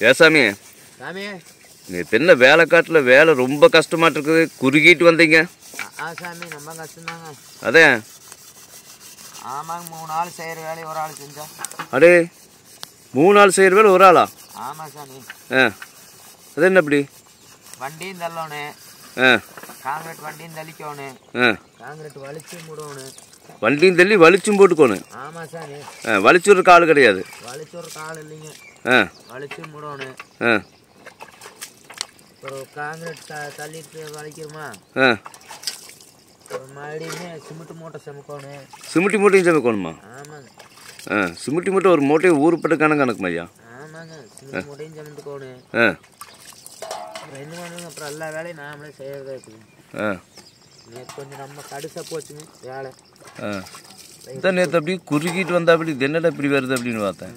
ஏசாமி சாமி நீ என்ன வேலை காட்டில் வேலை ரொம்ப கஷ்டமாட்டு இருக்குது, குறுகிட்டு வந்தீங்க. சாமி ரொம்ப கஷ்டம்தாங்க. அதே ஆமாங்க, 3 ஆள் செய்கிற வேலையை ஒரு ஆள் செஞ்சா. அடே 3 ஆள் செய்கிற வேலை ஒரு ஆளா? ஆமாம் சாமி. அது என்ன அப்படி? வண்டியும் தள்ளணும், காங்கிரீட் வண்டியும் தள்ளிக்கணும், காங்கிரீட் வலிச்சு மூடணும், வண்டியும் தள்ளி வலிச்சும் போட்டுக்கணும். ஆமாம் சாமி. வலிச்சு ஒரு கால் கிடையாது, வலிச்சு ஒரு கால் இல்லைங்க, வலிச்சு மூடணும். ஒரு காங்கிரீட் தள்ளிட்டு வலிக்கிறோமா, மறுபடியும் சிமெண்ட் மூட்டை சமைக்கணும். சிமெண்ட் மூட்டையும் சமைக்கணுமா? ஆமாங்க. சிமெண்ட் மூட்டை ஒரு மூட்டையை ஊருப்பட்டு கணக்கு ஐயா? ஆமாங்க, சிமெண்ட் மூட்டையும் சமைத்துக்கணும். என்ன பண்ணுங்க, அப்புறம் எல்லா வேலையும் நாமளே செய்யறதா இருக்குது. நேற்று கொஞ்சம் நம்ம கடுசா போச்சுங்க வேலை. இதான் நேற்று அப்படி குறுக்கிட்டு வந்தா அப்படி என்னடா இப்படி வருது அப்படின்னு பார்த்தேன்.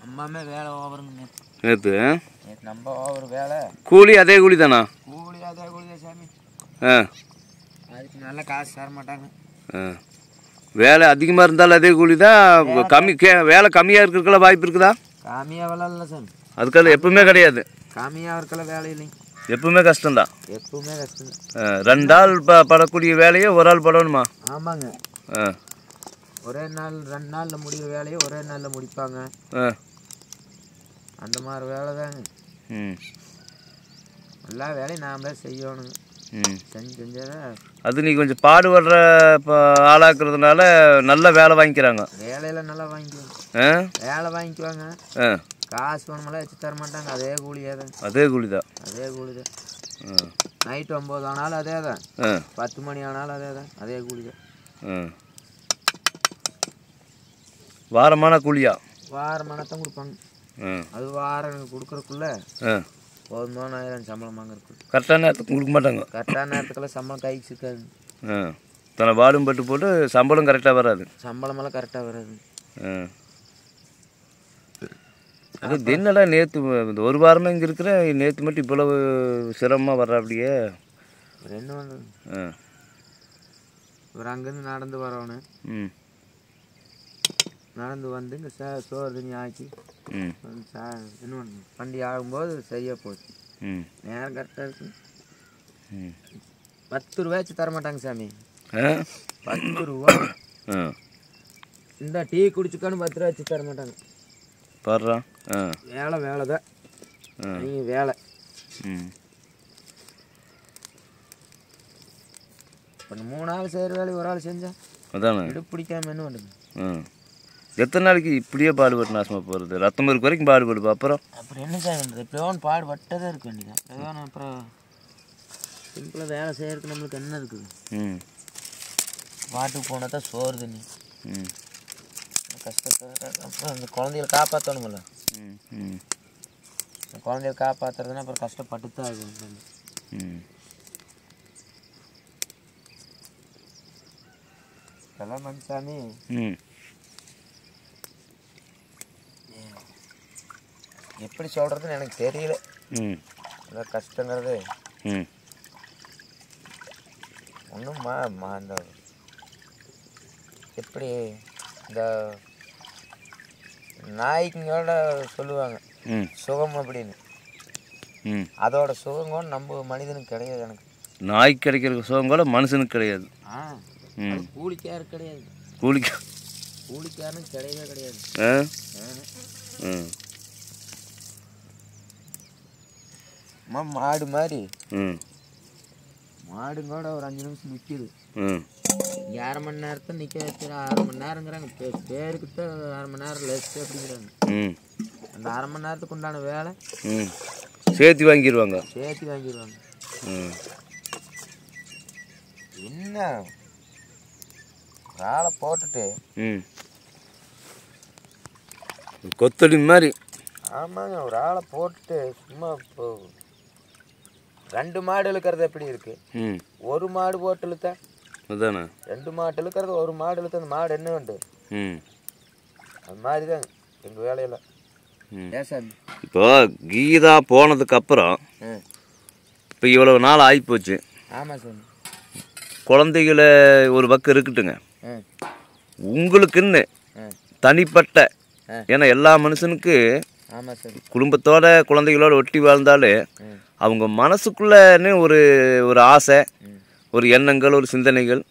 அம்மாமே வேலை ஓவருங்க நேற்று. நேற்று நம்ம ஓவர் வேலை. கூலி அதே கூலி தானா? கூலி அதே கூலி தான் சாமி. அதுக்கு நல்லா காசு தர மாட்டாங்க. வேலை அதிகமாக இருந்தாலும் அதே கூலி தான். கம்மி வேலை கம்மியாக இருக்கிறதுக்கெல்லாம் வாய்ப்பு இருக்குதா? கம்மியாக வேலை இல்லை சாமி, அதுக்கெல்லாம் எப்பவுமே கிடையாது. கம்மியாக இருக்கலாம் வேலை இல்லைங்க, எப்பவுமே கஷ்டம்தான். எப்பவுமே கஷ்டம். 2 ஆள் படக்கூடிய வேலையை ஒரு ஆள் படணுமா? ஆமாங்க. ஒரே நாள் 2 நாளில் முடிகிற வேலையை ஒரே நாளில் முடிப்பாங்க. அந்த மாதிரி வேலை தாங்க. எல்லா வேலையும் நாமளே செய்யணுங்க. செஞ்சாதான் அது நீ கொஞ்சம் பாடுபடுற ஆளாக்குறதுனால நல்ல வேலை வாங்கிக்கிறாங்க. வேலையெல்லாம் நல்லா வாங்கிக்குவாங்க, வேலை வாங்கிக்குவாங்க. காசு வேணுமெல்லாம் வச்சு தர மாட்டாங்க, அதே கூலியே தான். அதே கூலி தான், அதே கூலி தான். நைட்டு 9 ஆனாலும் அதே தான், 10 மணி ஆனாலும் அதே தான், அதே கூலி தான். வாரமான கூலியா? வாரமானத்தான் கொடுப்பாங்க. அது வாரம் கொடுக்குறக்குள்ள போதுமான 1000 சம்பளம் வாங்க இருக்கும். கரெக்டான நேரத்துக்கு கொடுக்க மாட்டாங்க. கரெக்டான நேரத்துக்கெல்லாம் சம்பளம் கைக்கு சிக்காது. தன்னை வாடும் பட்டு போட்டு சம்பளம் கரெக்டாக வராது. சம்பளமெல்லாம் கரெக்டாக வராது. அது தின்னெல்லாம் நேற்று இந்த ஒரு வாரமாக இங்கே இருக்கிற நேற்று மட்டும் இவ்வளவு சிரமமாக வர்ற அப்படியே என்ன பண்ணுறது. ஒரு அங்கேருந்து நடந்து வரணும், நடந்து வந்து இங்கே சோறு தண்ணி ஆக்கி என்ன பண்ணணும், வண்டி ஆகும்போது சரியாக போச்சு. நேரம் கரெக்டாக இருக்கு. 10 ரூபாய்ச்சி தர மாட்டாங்க சாமி. 10 ரூபா இந்த டீ குடிச்சுக்கான்னு 10 ரூபா வச்சு தர மாட்டாங்க. பாடுறா வேலை வேலை தான், நீ வேலை. இப்போ 3 ஆள் செய்கிற வேலையை ஒரு ஆள் செஞ்சா அதானே இடுப்பு பிடிக்காம என்ன பண்ணுங்க. எத்தனை நாளைக்கு இப்படியே பாடுபட்டு நாசமாக போகிறது? ரத்தம் இருக்கு வரைக்கும் பாடுபடுப்பா. அப்புறம் என்ன சார் பண்ணுறது, எப்படியோன்னு பாடுபட்டதே இருக்க வேண்டியதான். எப்படியோன்னு அப்புறம் சிம்பிளாக வேலை செய்யறதுக்கு நம்மளுக்கு என்ன இருக்குது. பாட்டுக்கு போனால் தான் சோறு தண்ணி. கஷ்டத்தை அப்புறம் அந்த குழந்தைகளை காப்பாற்றணுமில்ல. குழந்தைகளை காப்பாற்றுறதுன்னா அப்புறம் கஷ்டப்பட்டு தான் ஆகும். இதெல்லாம் மனுஷாமி எப்படி சொல்கிறதுன்னு எனக்கு தெரியல. அதான் கஷ்டங்கிறது ஒன்றும் இந்த எப்படி இந்த நாய்க்குங்களோட சொல்லுவாங்க சுகம் அப்படின்னு, அதோட சுகங்கோட நம்ம மனிதனுக்கு கிடையாது. எனக்கு நாய்க்கு கிடைக்கிற சுகம் கூட மனுஷனுக்கு கிடையாது. கூலிக்காரு கிடையாது, கூலிக்காரனுக்கு கிடையவே கிடையாது. மாடு மாதிரி மாடுங்கூட ஒரு 5 நிமிஷம் நிற்கிது. 1/2 மணி நேரத்தை நிற்க வைக்கிற 1/2 மணி நேரங்கிறாங்க. பேருக்கிட்ட 1/2 மணி நேரம் லெஸ் அப்படிங்கிறாங்க. அந்த 1/2 மணி நேரத்துக்கு உண்டான வேலை சேர்த்து வாங்கிடுவாங்க. என்ன வேலை போட்டுட்டு கொத்தடி மாதிரி. ஆமாங்க, ஒரு ஆளை போட்டுட்டு சும்மா இப்போ 2 மாடு இழுக்கிறது எப்படி இருக்கு, ஒரு மாடு போட்டு இழுத்தா அதானே 2 மாடு இழுக்கிறது, ஒரு மாடு இழுத்த அந்த மாடு என்ன வேண்டு. அது மாதிரி தான் எங்கள் வேலையெல்லாம். இப்போ கீதா போனதுக்கு அப்புறம் இப்போ இவ்வளவு நாள் ஆகிப்போச்சு. ஆமாம் சார். குழந்தைகளை ஒரு பக்கம் இருக்கட்டுங்க, உங்களுக்குன்னு தனிப்பட்ட, ஏன்னா எல்லா மனுஷனுக்கு ஆமாம் சார், குடும்பத்தோட குழந்தைகளோட ஒட்டி வாழ்ந்தாலே அவங்க மனசுக்குள்ளன்னு ஒரு ஒரு ஆசை, ஒரு எண்ணங்கள், ஒரு சிந்தனைகள்,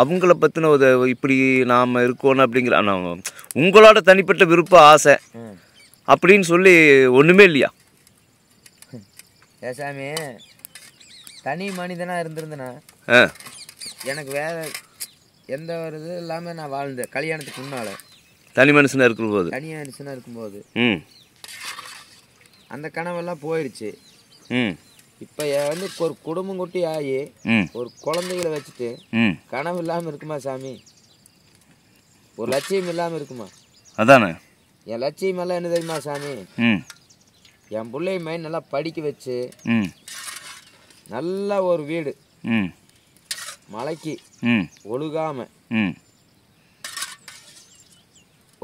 அவங்கள பற்றின ஒரு இப்படி நாம் இருக்கணும் அப்படிங்கிற உங்களோட தனிப்பட்ட விருப்பம், ஆசை அப்படின்னு சொல்லி ஒன்றுமே இல்லையா? சாமி, தனி மனிதனாக இருந்திருந்தேன்னா எனக்கு வேற எந்த ஒரு இது இல்லாமல் நான் வாழ்ந்தேன். கல்யாணத்துக்கு முன்னால் தனி மனுஷனாக இருக்கும்போது, தனி மனுஷனாக இருக்கும்போது அந்த கனவெல்லாம் போயிடுச்சு. இப்போ வந்து ஒரு குடும்பம் குட்டி ஆகி ஒரு குழந்தைகளை வச்சுட்டு கனவு இல்லாமல் இருக்குமா சாமி? ஒரு லட்சியம் இல்லாமல் இருக்குமா? அதானே என் லட்சியம் எல்லாம் என்ன தெரியுமா சாமி? என் பிள்ளை மைண்ட் நல்லா படிக்க வச்சு நல்ல ஒரு வீடு, மலைக்கு ஒழுகாம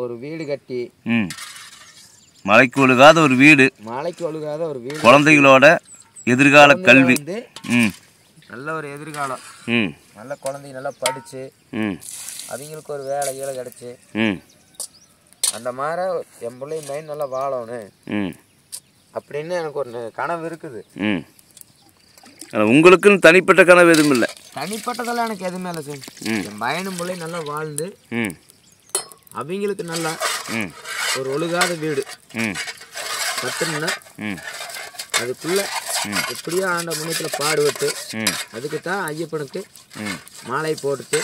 ஒரு வீடு கட்டி, மலைக்கு ஒழுகாத ஒரு வீடு, மலைக்கு ஒழுகாத ஒரு வீடு, குழந்தைகளோட எதிர்கால கல்வி, நல்ல ஒரு எதிர்காலம், நல்ல குழந்தைங்க நல்லா படிச்சு அவங்களுக்கு ஒரு வேலை கீழே கிடச்சி அந்த மாதிரி என் பிள்ளை மைண்ட் நல்லா வாழணும் அப்படின்னு எனக்கு ஒரு கனவு இருக்குது. உங்களுக்குன்னு தனிப்பட்ட கனவு எதுவும் இல்லை? தனிப்பட்டதெல்லாம் எனக்கு எதுவுமே இல்லை சார். என் பையனும் பிள்ளை நல்லா வாழ்ந்து அவங்களுக்கு நல்லா ஒரு ஒழுகாத வீடு கட்டணும்னா அதுக்குள்ள எப்படியோ ஆண்ட முன்னத்தில் பாடுபட்டு அதுக்கு தான் ஐயப்பனுக்கு மாலை போட்டுட்டு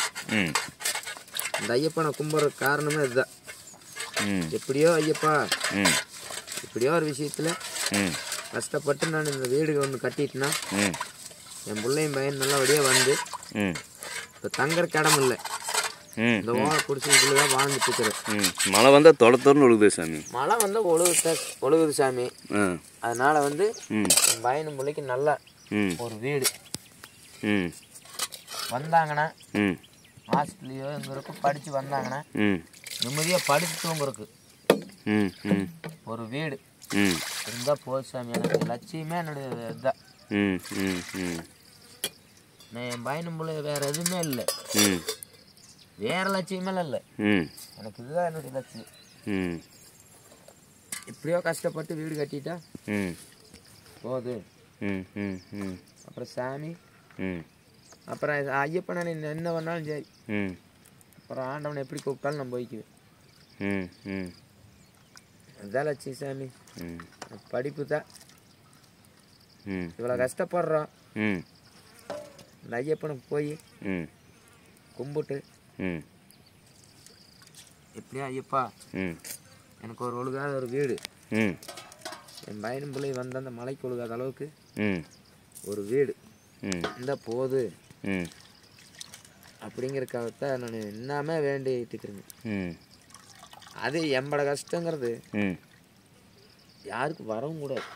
அந்த ஐயப்பனை கும்பிட்ற காரணமே இதுதான். எப்படியோ ஐயப்பா, எப்படியோ ஒரு விஷயத்தில் கஷ்டப்பட்டு நான் இந்த வீடு ஒன்று கட்டிட்டேன்னா என் பிள்ளையும் பையன் நல்லபடியாக வந்து இப்போ தங்கறக்கு இடம் இல்லை, இந்த ஓலை பிடிச்சி இதில் தான் வாழ்ந்துட்டு இருக்கிறேன். மழை வந்தால் தொடர்ந்து ஒழுகுது சாமி, மழை வந்தால் ஒழுகுது சாமி. அதனால வந்து என் பையனும் பிள்ளைக்கு நல்லா ஒரு வீடு வந்தாங்கன்னா ஹாஸ்டல்லையோ எங்கே இருக்கும் படித்து வந்தாங்கன்னா நிம்மதியாக படித்து தூங்குறதுக்கு ஒரு வீடு இருந்தால் போதும் சாமி. எனக்கு லட்சியமே என்னுடைய இதுதான். நான் என் பையனும் பிள்ளை வேறு எதுவுமே இல்லை, வேற லட்சியமே இல்லை, எனக்கு இதுதான் என்னுடைய லட்சியம். எப்படியோ கஷ்டப்பட்டு வீடு கட்டிட்டா போது. அப்புறம் சாமி, அப்புறம் ஐயப்பனை என்ன பண்ணாலும் சரி, அப்புறம் ஆண்டவனை எப்படி கூப்பிட்டாலும் நான் போய்க்குவேன். அதுதான் லட்சியம் சாமி. படிப்பு தான். இவ்வளோ கஷ்டப்படுறோம், இந்த ஐயப்பனுக்கு போய் கும்பிட்டு எப்படியா ஐயப்பா எனக்கு ஒரு ஒழுகாத ஒரு வீடு, என் பையனும் பிள்ளை வந்த அந்த மலைக்கு ஒழுகாத அளவுக்கு ஒரு வீடு இந்த போது அப்படிங்கிறக்காகத்தான் நான் எல்லாமே வேண்டிட்டு இருக்கிறேங்க. அது எம்பட கஷ்டங்கிறது யாருக்கு வரவும் கூடாது.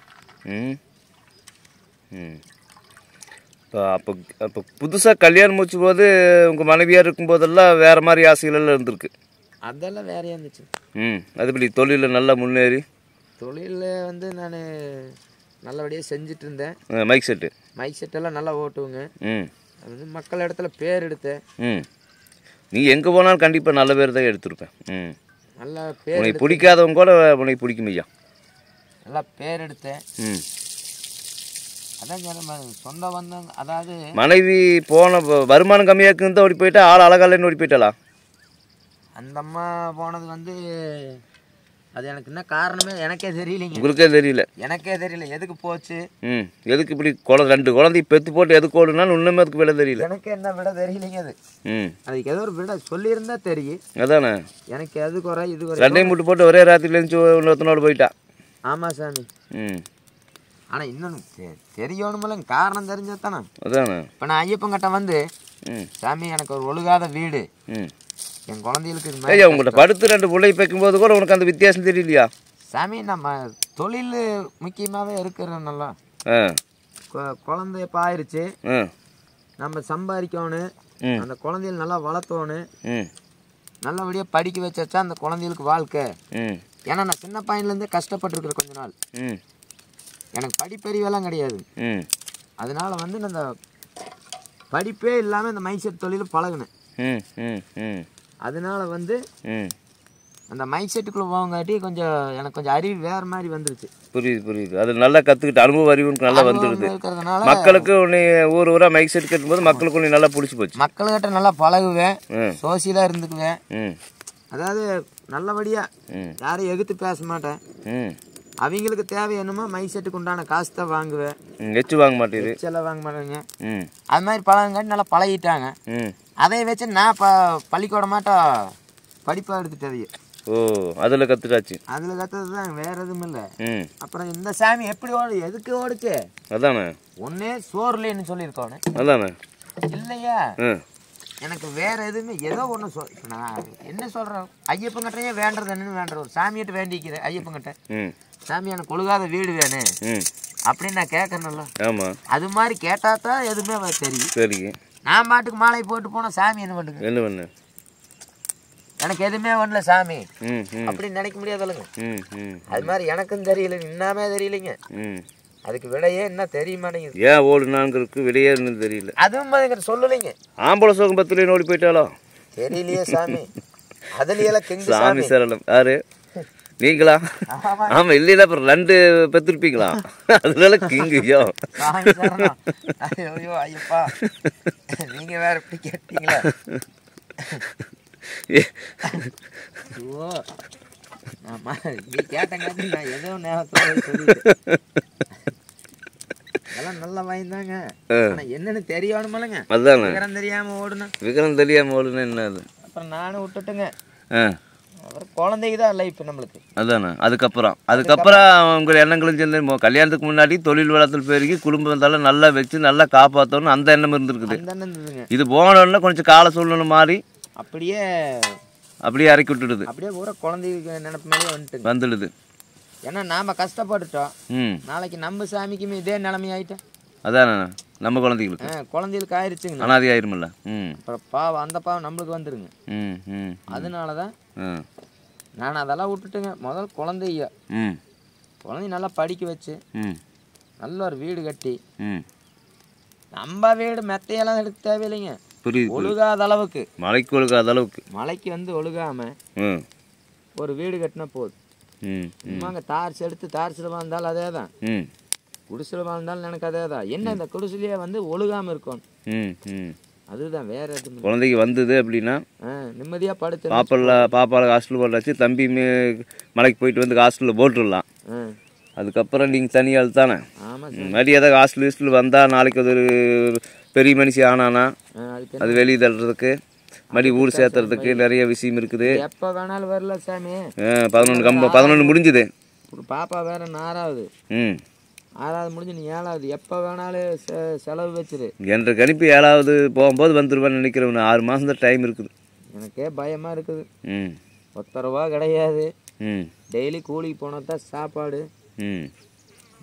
அப்போ அப்போ புதுசாக கல்யாணம் முடிச்ச போது உங்கள் மனைவியாக இருக்கும்போதெல்லாம் வேறு மாதிரி ஆசைகள் இருந்திருக்கு? அதெல்லாம் வேறையாக இருந்துச்சு. அதுபடி தொழிலில் நல்லா முன்னேறி, தொழிலில் வந்து நான் நல்லபடியாக செஞ்சுட்டு இருந்தேன். மைக் செட்டெல்லாம் நல்லா ஓட்டுவோங்க. அது வந்து மக்கள் இடத்துல பேர் எடுத்தேன். நீ எங்கே போனாலும் கண்டிப்பாக நல்ல பேர் தான் எடுத்திருப்பேன். நல்லா பேர், உனக்கு பிடிக்காதவங்க கூட உனக்கு பிடிக்கும் ஐயா, நல்லா பேர் எடுத்தேன். அதான் சொந்த வந்தாங்க. அதாவது மனைவி போன வருமானம் கம்மியாக இருக்குன்னு ஓடி போயிட்டா, ஆள் அழகாலன்னு ஓடி போயிட்டாளா? அந்த அம்மா போனது வந்து அது எனக்கு என்ன காரணமே எனக்கே தெரியலைங்க. உங்களுக்கே தெரியல? எனக்கே தெரியல எதுக்கு போச்சு, எதுக்கு இப்படி ரெண்டு குழந்தை பெற்று போட்டு எதுக்கு ஓடுனாலும் இன்னுமே அதுக்கு விட தெரியல. எனக்கு என்ன விட தெரியலைங்க. அது அதுக்கு ஏதோ ஒரு விட சொல்லியிருந்தா தெரியும். அதானே, எனக்கு எது குறை இது குறை, ரெண்டையும் மூட்டு போட்டு ஒரே ராத்திரில இருந்து இன்னொருத்தனோட போயிட்டா. ஆமாம் சாமி. ஆனால் இன்னொன்று தெரியணுமில்ல, காரணம் தெரிஞ்சா தானே. அதானே, இப்போ நான் ஐயப்பங்கிட்ட வந்து சாமி எனக்கு ஒரு ஒழுகாத வீடு, என் குழந்தைகளுக்கு ஐயா உங்கள்கிட்ட படுத்து ரெண்டு பிள்ளை வைக்கும்போது கூட உனக்கு அந்த வித்தியாசம் தெரியலையா? சாமி நம்ம தொழில் முக்கியமாகவே இருக்கிறோம்ல. குழந்தைய பாயிருச்சு, நம்ம சம்பாதிக்கணும், அந்த குழந்தைகள் நல்லா வளர்த்தோணும், நல்லபடியாக படிக்க வச்சாச்சா அந்த குழந்தைகளுக்கு வாழ்க்கை. ஏன்னா நான் சின்ன பையன்லேருந்தே கஷ்டப்பட்டுருக்குறேன் கொஞ்ச நாள், எனக்கு படிப்பறிவெல்லாம் கிடையாது. அதனால வந்து நான் இந்த படிப்பே இல்லாமல் இந்த மைசெட் தொழில் பழகினேன். அதனால வந்து அந்த மைக் செட்டுக்குள்ளே போகாட்டி எனக்கு கொஞ்சம் அறிவு வேறு மாதிரி வந்துருச்சு. புரியுது. அது நல்லா கற்றுக்கிட்டு அனுபவ அறிவுக்கு நல்லா வந்துடுது. இருக்கிறதுனால மக்களுக்கு உன்னை ஊரா மைக் செட் கட்டும்போது மக்களுக்கு உன்னை நல்லா பிடிச்சி போச்சு. மக்கள்கிட்ட நல்லா பழகுவேன், சோசியலாக இருந்துக்குவேன். அதாவது நல்லபடியாக யாரையும் எதிர்த்து பேச மாட்டேன். அவங்களுக்கு தேவை என்னமோ மைக் செட்டுக்கு உண்டான காசு தான் வாங்குவேன். எச்சு வாங்க மாட்டேங்குது, எச்செல்லாம் வாங்க மாட்டேங்க. அது மாதிரி பழகங்காட்டி நல்லா பழகிட்டாங்க. அதை வச்சு நான் பள்ளிக்கூட மாட்டோம் படிப்பாக எடுத்துட்டவையே. ஓ, அதில் கற்றுட்டாச்சு. அதில் கற்றுறது தான், வேறு எதுவும் இல்லை. அப்புறம் இந்த சாமி எப்படி எதுக்கு ஓடுச்சு? அதானே ஒன்னே சோறுலேன்னு சொல்லியிருக்கோன்னு. அதானே இல்லையா? எனக்கு வேற எதுவுமே ஏதோ ஒன்று இப்போ நான் என்ன சொல்கிறேன், ஐயப்பங்கிட்டே வேண்டது என்னன்னு வேண்டுற ஒரு சாமியிட்ட வேண்டிக்கிறேன். ஐயப்பங்கிட்ட சாமி எனக்கு ஒழுகாத வீடு வேணும் அப்படின்னு நான் கேட்கணும்ல. ஆமாம், அது மாதிரி கேட்டால் தான் எதுவுமே தெரியும். சரி, நான் பாட்டுக்கு மாலை போட்டு போனால் சாமி என்ன பண்ணுங்க? என்ன பண்ணு, எனக்கு எதுவுமே பண்ணல சாமி அப்படின்னு நினைக்க முடியாதுல்லைங்க. அது மாதிரி எனக்கும் தெரியல, இன்னமே தெரியலைங்க. அதுக்கு விடையே என்ன தெரிய மாட்டேங்குது. ஏன் ஓடுனாங்கிறதுக்கு விடையே இன்னும் தெரியல. அதுவும் சொல்லலைங்க. ஆம்பளை சோகம் பத்துல ஓடி போயிட்டாலோ தெரியலையே சாமி. அதுலயெல்லாம் கெங்கு சாமி சரணம். யாரு நீங்களா? ஆமா, இல்லையா அப்புறம் 2 பெற்றிருப்பீங்களா? அதனால கிங்கோ. ஐயோ ஐயப்பா, நீங்க வேற இப்படி கேட்டீங்களா? ஆமா, நீ கேட்டங்க, நான் ஏதோ சொல்லிட்டேன். எல்லாம் நல்லா வாய்ந்தாங்க. என்னன்னு தெரியணுமில்லங்க. அதுதானே விவரம் தெரியாம ஓடுனா. விவரம் தெரியாம ஓடுனா என்ன அது? அப்புறம் நானும் விட்டுட்டுங்க. அப்புறம் குழந்தைக்கு தான் லைஃப் நம்மளுக்கு. அதானே. அதுக்கப்புறம் உங்கள் எண்ணங்களும் சேர்ந்து கல்யாணத்துக்கு முன்னாடி தொழில் வளத்தில் பெருகி குடும்பம் வந்தாலும் நல்லா வச்சு நல்லா காப்பாற்றணும் அந்த எண்ணம் இருந்திருக்குது. அந்த எண்ணம் இருந்ததுங்க. இது போனோடனே கொஞ்சம் கால சூழ்நிலை மாறி அப்படியே இறக்கி விட்டுடுது. அப்படியே பூரா குழந்தைக்கு நினைப்பு மேலே வந்துடுது. ஏன்னா நாம கஷ்டப்பட்டுட்டோம், நாளைக்கு நம்ம சாமிக்குமே இதே நிலைமை ஆயிட்டோம். அதானே, நம்ம குழந்தைகளுக்கு ஆயிடுச்சுங்க, அனாதி ஆயிருமில்ல. அப்புறம் பாவம், அந்த பாவம் நம்மளுக்கு வந்துருங்க. அதனாலதான் நான் அதெல்லாம் விட்டுட்டுங்க. முதல் குழந்தைய நல்லா படிக்க வச்சு நல்ல ஒரு வீடு கட்டி, நம்ம வீடு மெத்தையெல்லாம் எடுக்க தேவையில்லைங்க. ஒழுகாத அளவுக்கு, மலைக்கு ஒழுகாத அளவுக்கு, மலைக்கு ஒழுகாம ஒரு வீடு கட்டினா போதும். சும்மாங்க தார்ஸ் எடுத்து தார்ஸில் வாழ்ந்தாலும் அதே தான், குடிசில் வாழ்ந்தாலும் எனக்கு அதே தான். என்ன இந்த குடிசிலேயே ஒழுகாம இருக்கும், அதுதான் வேற எதுவும். குழந்தைக்கு வந்தது அப்படின்னா நிம்மதியா படுத்து பாப்பால ஹாஸ்டல் போட்டாச்சு, தம்பி மலைக்கு போயிட்டு வந்து ஹாஸ்டலில் போட்டுடலாம். அதுக்கப்புறம் நீங்கள் தனியால் தானே மறுபடியும் ஏதாவது ஹாஸ்டல் வந்தால் நாளைக்கு அது ஒரு பெரிய மனுஷி ஆனானா அது வெளியே தள்ளுறதுக்கு மறுபடியும் ஊர் சேர்த்துறதுக்கு நிறைய விஷயம் இருக்குது. எப்போ வேணாலும் வரல சாமி. 11 முடிஞ்சுது. பாப்பா வேற 6வது முடிஞ்சு நீ 7வது. எப்போ வேணாலும் செலவு வச்சிரு. என்ற கணிப்பு 7வது போகும்போது வந்துருவான்னு நினைக்கிறேன். 6 மாதம் தான் டைம் இருக்குது. எனக்கே பயமா இருக்குது. 10 ரூபா கிடையாது. டெய்லி கூலிக்கு போனால் தான் சாப்பாடு.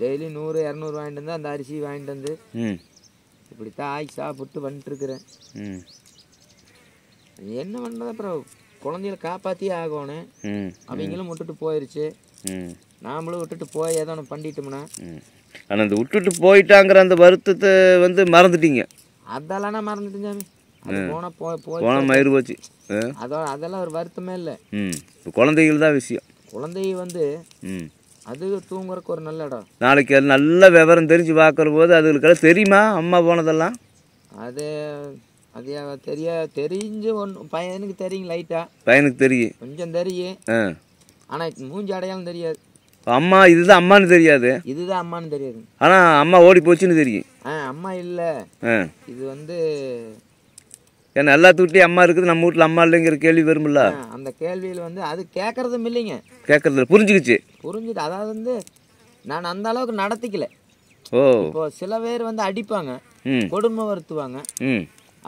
டெய்லி 100-200 வாங்கிட்டு வந்து அந்த அரிசி வாங்கிட்டு வந்து இப்படித்தான் ஆக்கி சாப்பிட்டு வந்துட்டு இருக்கிறேன். என்ன பண்ணுறது, அப்புறம் குழந்தைகளை காப்பாற்றியே ஆகணும். அவங்களும் விட்டுட்டு போயிடுச்சு, நாமளும் விட்டுட்டு போய் ஏதோ ஒன்று பண்ணிட்டோம்னா. ஆனால் அந்த விட்டுட்டு போயிட்டாங்கிற அந்த வருத்தத்தை மறந்துட்டீங்க. அதெல்லாம் நான் மறந்துட்டேன் சாமி. அது போனால் மயிறு போச்சு. அதெல்லாம் ஒரு வருத்தமே இல்லை. குழந்தைகள் தான் விஷயம். குழந்தை அது தூங்குறதுக்கு ஒரு நல்ல இடம். நாளைக்கு அது நல்ல விவரம் தெரிஞ்சு பார்க்குற போது அதுகளுக்கெல்லாம் தெரியுமா அம்மா போனதெல்லாம்? அது தெரிஞ்சு பையனுக்கு தெரியும், லைட்டா பையனுக்கு தெரியும், கொஞ்சம் தெரியும். ஆனா மூஞ்சி அடையாளம் தெரியாது. அம்மா இதுதான் அம்மான்னு தெரியாது, இதுதான் அம்மான்னு தெரியாது. ஆனா அம்மா ஓடி போச்சுன்னு தெரியும். அம்மா இல்ல, இது ஏன்னா எல்லா வீட்லயும் அம்மா இருக்குது, நம்ம வீட்டுல அம்மா இல்லைங்கிற கேள்வி வரும்ல. அந்த கேள்வியில் அது கேட்கறதும் இல்லைங்க. கேட்கறது புரிஞ்சுக்கிச்சு. அதாவது நான் அந்த அளவுக்கு நடத்திக்கல. இப்போ சில பேர் அடிப்பாங்க, கொடுமை வருத்துவாங்க.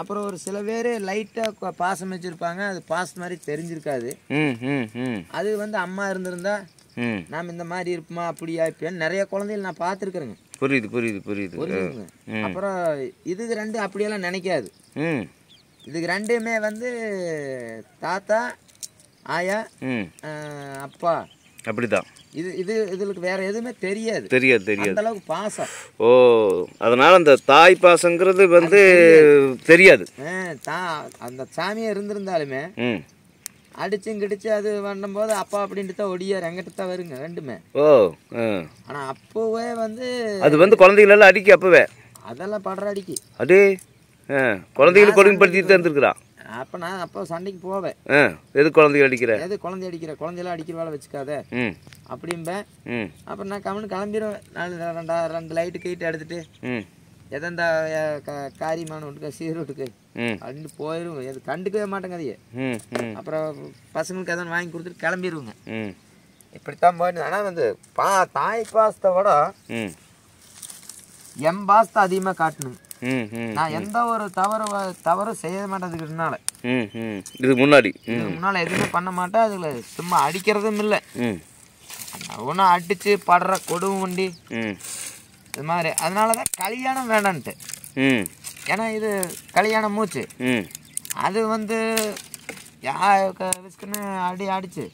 அப்புறம் ஒரு சில பேர் லைட்டா பாசம் வச்சிருப்பாங்க, அது பாசம் மாதிரி தெரிஞ்சிருக்காது. அது அம்மா இருந்திருந்தா நாம் இந்த மாதிரி இருப்போமா அப்படியா இருப்பேன்னு நிறைய குழந்தைகள் நான் பார்த்துருக்குறேங்க. புரியுது. அப்புறம் இதுக்கு 2 அப்படியெல்லாம் நினைக்காது. இதுக்கு 2மே தாத்தா ஆயா அப்பா அப்படிதான். இதுக்கு வேற எதுவுமே தெரியாது. அந்த அளவுக்கு பாசம். அதனால அந்த தாய் பாசங்கிறது தெரியாது. அந்த சாமியா இருந்திருந்தாலுமே அடிச்சும் கிடிச்சு அது பண்ணும்போது அப்பா அப்படின்ட்டு தான் ஒடியார் எங்கிட்ட தான் வருங்க ரெண்டுமே. ஓ. ஆனா அப்போவே வந்து அது வந்து குழந்தைகளெல்லாம் அடிக்க அப்பவே அதெல்லாம் படுற அடிக்கு அடே. குழந்தைகளை கொடுமைப்படுத்திட்டு தான் இருந்துருக்குறான். அப்போ நான் அப்போ சண்டைக்கு போவேன். எது குழந்தைகள் அடிக்கிற, எது குழந்தை அடிக்கிற, குழந்தையெல்லாம் அடிக்கிற வேலை வச்சுக்காத அப்படிம்பேன். அப்புறம் நான் கவனு கிளம்பிடுவேன். ரெண்டு லைட்டு கைட்டு எடுத்துட்டு எதந்த காரியமான வீட்டுக்கு சீர் வீட்டுக்கு அப்படின்னு போயிடும். எது கண்டுக்கவே மாட்டேங்க அதையே. அப்புறம் பசங்களுக்கு எதாவது வாங்கி கொடுத்துட்டு கிளம்பிடுவோங்க. இப்படித்தான் போயிட்டு. ஆனால் வந்து தாய் பாசத்தை விட என் பாசத்தை அதிகமாக காட்டணும். நான் எந்த ஒரு தவறும் செய்ய மாட்டேதுக்குனால இதுக்கு முன்னாடி முன்னால எதுவுமே பண்ண மாட்டேன். அதுல சும்மா அடிக்கிறதும் இல்லை. ஒன்றும் அடிச்சு படுற கொடுமை வண்டி இது மாதிரி. அதனாலதான் கல்யாணம் வேண்டான்ட்டு. ஏன்னா இது கல்யாணம் மூச்சு. அது வந்து விஸ்குன்னு அடிச்சு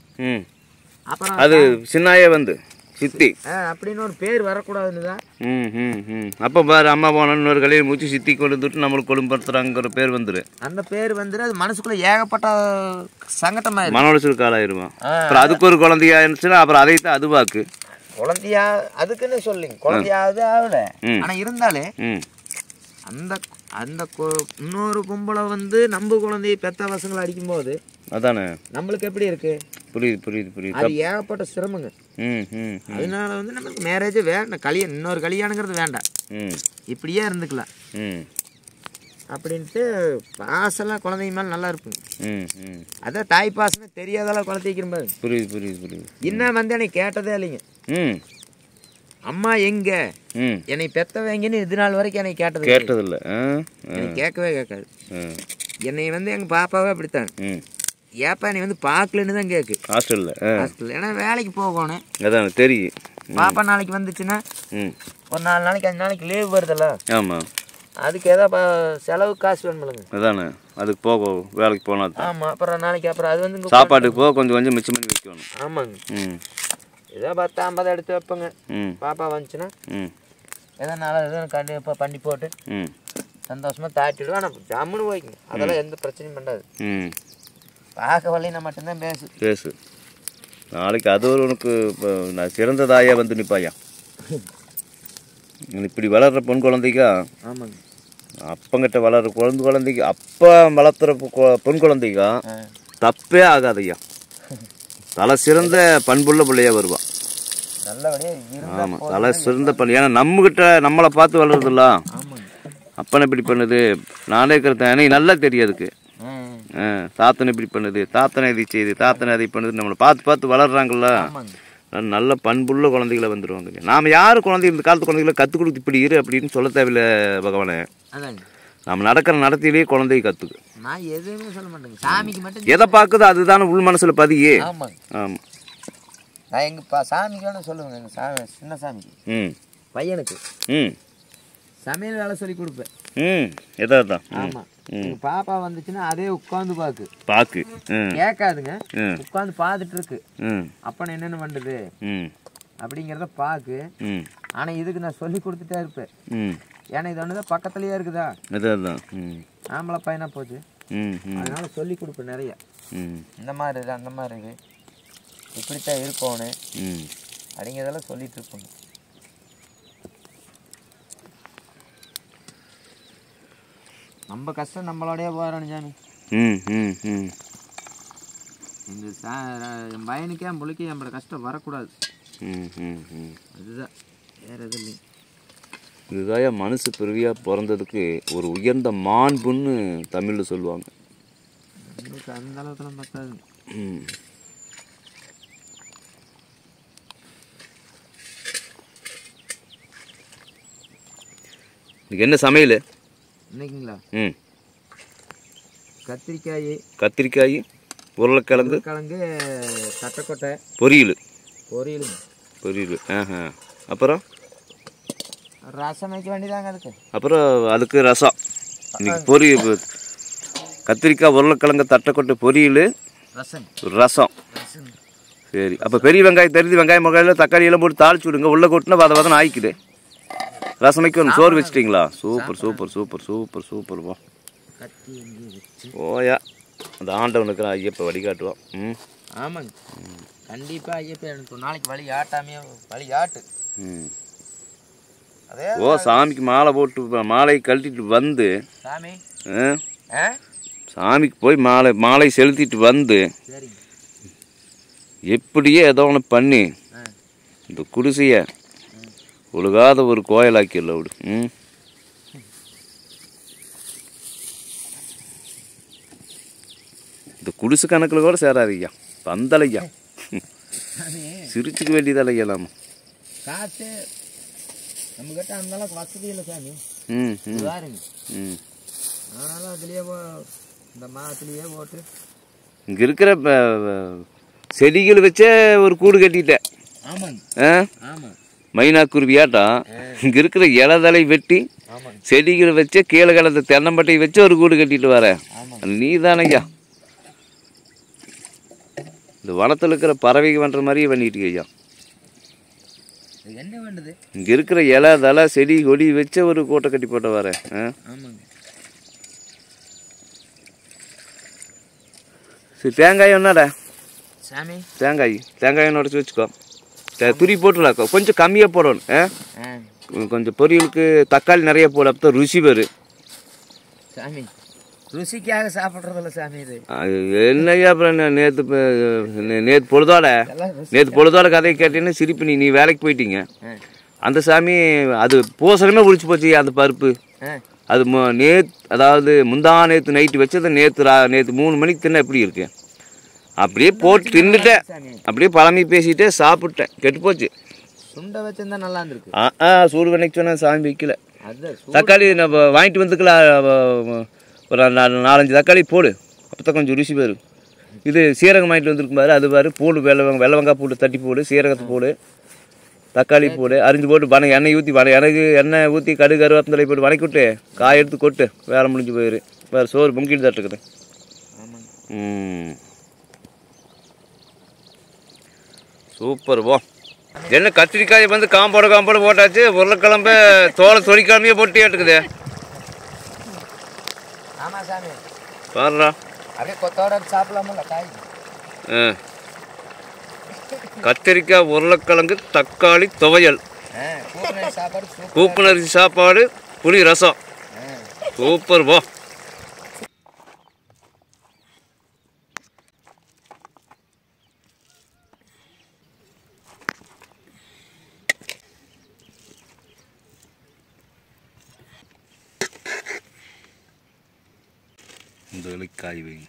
அப்புறம் அது சின்னாயே வந்து சித்தி அப்படின்னு ஒரு பேர் வரக்கூடாதுன்னு தான். அப்போ பாரு அம்மா போன இன்னொரு கல்யாணம் மூச்சு சித்தி கொண்டு வந்துட்டு நம்மளுக்கு கொடுமைப்படுத்துறாங்கிற பேர் வந்துரு. அந்த பேர் வந்துரு. அது மனசுக்குள்ள ஏகப்பட்ட சங்கட்டமாயிரும், மன உளைச்சல் காலாயிருமா. அப்புறம் அதுக்கு ஒரு குழந்தையா இருந்துச்சுன்னா அப்புறம் அதைத்தான் அதுவாக்கு குழந்தையா அதுக்குன்னு சொல்லுங்க. குழந்தையாவது ஆகல. ஆனா இருந்தாலே அந்த அந்த இன்னொரு பொம்பளை வந்து நம்ம குழந்தைய பெத்த பசங்களை அடிக்கும் போது அதானே நம்மளுக்கு எப்படி இருக்கு. புரியுது புரியுது புரியுது. அது ஏகப்பட்ட சிரமங்க. அதனால வந்து நம்மளுக்கு மேரேஜ் வேண்டாம். கல்யாணம் இன்னொரு கல்யாணங்கிறது வேண்டாம். இப்படியே இருந்துக்கலாம் அப்படின்ட்டு பாசெல்லாம் குழந்தைங்க மேலே நல்லா இருக்கும். அதான் தாய் பாசமே தெரியாதெல்லாம் குழந்தைக்கிற மாதிரி. புரியுது புரியுது புரியுது. இன்னும் வந்து என்னை கேட்டதே இல்லைங்க. அம்மா எங்க என்னை பெத்தவங்கன்னு இது நாள் வரைக்கும் என்னை கேட்டதில்லை. கேட்கவே கேட்காது. என்னை வந்து எங்க பாப்பாவே அப்படித்தான். ஏப்பா நீ வந்து பார்க்கலன்னு தான் கேட்கு. ஹாஸ்டல்ல ஏன்னா வேலைக்கு போகணும். அதான் தெரியும். பாப்பா நாளைக்கு வந்துச்சுன்னா ஒரு 4 நாளைக்கு 5 நாளைக்கு லீவ் வருதுல்ல. ஆமாம். அதுக்கு ஏதாவது செலவு காசு வேணுமில்லைங்க. அதானே அதுக்கு போக வேலைக்கு போனால். ஆமாம். அப்புறம் நாளைக்கு அப்புறம் அது வந்து சாப்பாட்டுக்கு போக கொஞ்சம் கொஞ்சம் மிச்சம் பண்ணி வைக்கணும். ஆமாங்க. ஏதோ 10 50 எடுத்து வைப்பேங்க. பாப்பா வந்துச்சுன்னா ஏதோ நாளாக எதோ கண்டிப்பாக பண்ணி போட்டு சந்தோஷமாக தாட்டிடுவோம். ஆனால் ஜம்முன்னு போய்க்குங்க. அதெல்லாம் எந்த பிரச்சனையும் பண்ணாது. பார்க்க வரலைன்னா மட்டும்தான் பேசு. நாளைக்கு அது ஒரு உனக்கு நான் சிறந்த தாயா வந்து நிற்பாயா. இப்படி வளர்கிற பொன் குழந்தைக்கா. ஆமாங்க. அப்பங்கிட்ட வளர்கிற குழந்தைக்கு அப்பா வளர்த்துற பொன் குழந்தைக்கா தப்பே ஆகாதையா. தலை சிறந்த பண்புள்ள பிள்ளையா வருவான். ஆமாம் தலை சிறந்த பள்ளி. ஏன்னா நம்மகிட்ட நம்மளை பார்த்து வளருதுல்ல. அப்பனை இப்படி பண்ணுது நானே இருக்கிறேன் எனக்கு நல்லா தெரியாதுக்கு. தாத்தனை இப்படி பண்ணுது, தாத்தனை இதை செய்யுது, தாத்தனை அதை பண்ணுது. நம்மளை பார்த்து பார்த்து வளர்றாங்கல்ல. நல்ல பண்புள்ள குழந்தைகளை வந்துடுவாங்க. நாம் யார் குழந்தை இந்த காலத்து குழந்தைகளை கற்றுக் கொடுத்து இப்படி இரு அப்படின்னு சொல்ல தேவையில்லை பகவானே. நம்ம நடக்கிற நடத்திலேயே குழந்தைய கற்றுக்கு. நான் எதுவுமே சொல்ல மாட்டேங்க. சாமிக்கு மட்டும் எதை பார்க்குதோ அதுதானே உள் மனசில் பதியே. ஆமாம் ஆமாம். நான் எங்கள் சாமிக்கு வேணும் சொல்லுவேங்க. எங்கள் சின்ன சாமிக்கு பையனுக்கு சமையல் வேலை சொல்லி கொடுப்பேன். எதான். ஆமாம். பாப்பா வந்துச்சுன்னா அதே உட்காந்து பாக்கு கேட்காதுங்க. உட்காந்து பார்த்துட்டு இருக்கு அப்பனை என்னென்ன பண்ணுது அப்படிங்கிறத பாக்கு. ஆனா இதுக்கு நான் சொல்லி கொடுத்துட்டே இருப்பேன். ஏன்னா இது ஒண்ணுதான் பக்கத்துலயே இருக்குதா. ஆம்பளை பையனா போச்சு. அதனால சொல்லி கொடுப்பேன் நிறைய. இந்த மாதிரி இருக்கு அந்த மாதிரி இருக்கு இப்படித்தான் இருக்கணும் அப்படிங்கிறதெல்லாம் சொல்லிட்டு இருப்போங்க. நம்ம கஷ்டம் நம்மளோடய போகிறானு சாமி. என் பையனுக்கே என் பிள்ளைக்கு நம்மளோட கஷ்டம் வரக்கூடாது. அதுதான் வேற எது இல்லை. இதுதான் மனசு பிறவியாக பிறந்ததுக்கு ஒரு உயர்ந்த மாண்புன்னு தமிழில் சொல்லுவாங்க. அந்த அளவுக்குலாம் பார்த்தாது. இன்னைக்கு என்ன சமையல்? இன்னைக்குங்களா கத்திரிக்காய் உருளைக்கிழங்கு தட்டைக்கொட்டை பொரியல். அப்புறம் ரசம் வைக்க வேண்டியதாங்க. அப்புறம் அதுக்கு ரசம். இன்னைக்கு பொரியல் கத்திரிக்காய் உருளைக்கிழங்கு தட்டைக்கொட்டை பொரியல் ரசம். சரி. அப்போ பெரிய வெங்காயம் தெரிஞ்சு வெங்காயம் முகாயில் தக்காளி எல்லாம் போட்டு தாளிச்சு விடுங்க. உள்ள கொட்டினா வதம் ஆயிக்குது. ரசம் வைக்க சோறு வச்சிட்டிங்களா? Super super super super super. ஓயா அந்த ஆண்டவனுக்கு ஐயப்ப வழிகாட்டுவான். ம் ஆமாங்க, கண்டிப்பாக ஐயப்ப எனக்கு ஒரு நாளைக்கு வழி ஆட்டாமே வழி ஆட்டு. ம் அதே ஓ சாமிக்கு மாலை போட்டு மாலை கழட்டிட்டு வந்து சாமி சாமிக்கு போய் மாலை செலுத்திட்டு வந்து சரிங்க எப்படியே ஏதோ ஒன்று பண்ணி இந்த குடிசையை ஒழுகாத ஒரு கோயிலாக்கிடல விடு. ம் இந்த குடிசை கணக்கில் கூட சேராது ஐயா, பந்தலையா சிரிச்சுக்க வேண்டியதால ஐயா நாம. காசு நம்மக்கிட்ட அந்த அளவுக்கு வசதி இல்லை சாமி. ம் ம் பாருங்க ம் அதனால அதுலேயே இந்த மாதத்துலேயே போட்டு இங்கே இருக்கிற செடிகள் வச்சே ஒரு கூடு கட்டிட்டேன். ஆமாங்க ஆமாம் மைனாக்குருவியாட்டம் இங்கே இருக்கிற இலதலை வெட்டி செடிகள் வச்சு கீழே கிடந்த தென்னம்பட்டையை வச்சு ஒரு கூடு கட்டிட்டு வர நீ தானையா இந்த வனத்தில் இருக்கிற பறவைக்கு பண்ணுற மாதிரியே பண்ணிட்டு ஐயா. என்ன பண்ணுது இங்கே இருக்கிற இலை தலை செடி கொடி வச்சு ஒரு கோட்டை கட்டி போட்ட வர. சரி தேங்காய் என்னடா சாமி தேங்காய் உடச்சி வச்சுக்கோ. துரி போட்டுலாக்கோ, கொஞ்சம் கம்மியாக போடணும். கொஞ்சம் பொரியலுக்கு தக்காளி நிறைய போட, அப்போ ருசி வரும் சாமி. ருசிக்காக சாப்பிட்றதில்ல சாமி இது. என்னையா அப்புறம் நேற்று பொழுதோட கதையை கேட்டீங்கன்னா சிரிப்பு. நீ வேலைக்கு போயிட்டீங்க. அந்த சாமி அது பூசகமே ஒழிச்சு போச்சு அந்த பருப்பு. அது அதாவது நேற்று நைட்டு வச்சது நேற்று 3 மணிக்கு தின்ன எப்படி இருக்கு, அப்படியே போட்டு தின்னுட்டேன். அப்படியே பழமை பேசிட்டே சாப்பிட்டேன், கெட்டு போச்சு. சுண்டை வச்சிருந்தா நல்லா இருந்திருக்கு. சூடு பண்ணிக்கு சொன்னா சாமி வைக்கல. தக்காளி நம்ம வாங்கிட்டு வந்துக்கலாம், ஒரு 4-5 தக்காளி போடு, அப்போ தான் கொஞ்சம் ருசி வரும். இது சீரகம் வாங்கிட்டு வந்துருக்கு பாரு, அது பாரு போடு, வெள்ளை வெங்காய் போட்டு தட்டி போடு, சீரகத்தை போடு, தக்காளி போடு, அரிஞ்சு போட்டு எண்ணெய் ஊற்றி எண்ணெய் ஊற்றி கடுகு கருவேப்பிலை போட்டு வணக்கி விட்டு காய் எடுத்து கொட்டு, வேலை முடிஞ்சு போயிரு. வேறு சோறு பொங்கிட்டு தான் இருக்குது. சூப்பர். போ என்ன கத்திரிக்காயை வந்து காம்போட போட்டாச்சு, உருளைக்கிழம்பு தோலை தொழிக்காமையே போட்டு ஏட்டுக்குது. ஆமாம் சாமி பாருடா, அப்படியே கொத்தோட சாப்பிடலாமல்ல காய். கத்திரிக்காய் உருளைக்கிழங்கு தக்காளி துவையல், கூப்புனரிசி சாப்பாடு, புளி ரசம். சூப்பர். போ இந்த காய் வைங்க.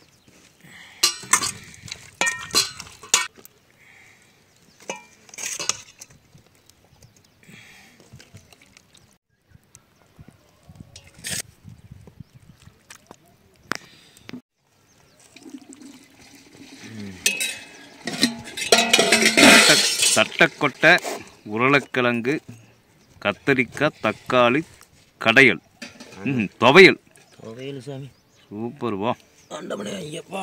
தட்டக்கொட்டை உருளைக்கிழங்கு கத்தரிக்காய் தக்காளி கடையல் துவையல். சாமி சூப்பர். வா ஆண்டவனே ஐயப்பா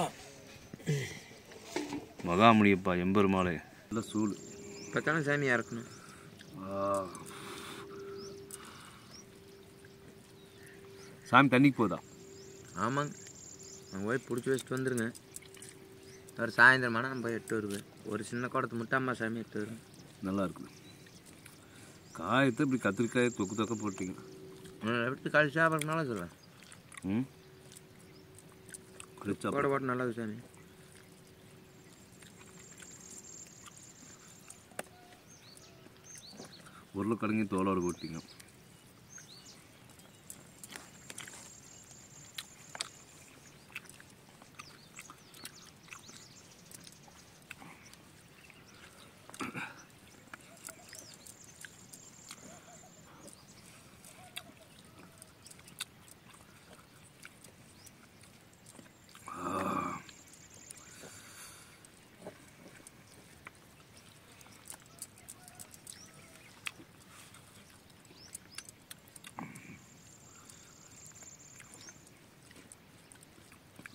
மகாமுனியப்பா எம்பெருமாளே. நல்ல சூடு இப்போ தானே சாமியாக இருக்கணும். சாமி தண்ணிக்கு போதா? ஆமாங்க, நான் போய் பிடிச்சி வச்சுட்டு வந்துடுங்க. ஒரு சாயந்தரமான நம்ம போய் எட்டு வருவேன். ஒரு சின்ன குடத்தை முட்டாம்மா சாமி எட்டு வருவேன். நல்லா இருக்குது. காயத்தை இப்படி கத்திரிக்காயை தொக்க போட்டீங்க. எப்படி கழிச்சு சாப்பிட்றதுனால சொல்லுவேன். போட்டு நல்லது சாமி. உருளைக்கிழங்கு தோலோடு போட்டீங்க.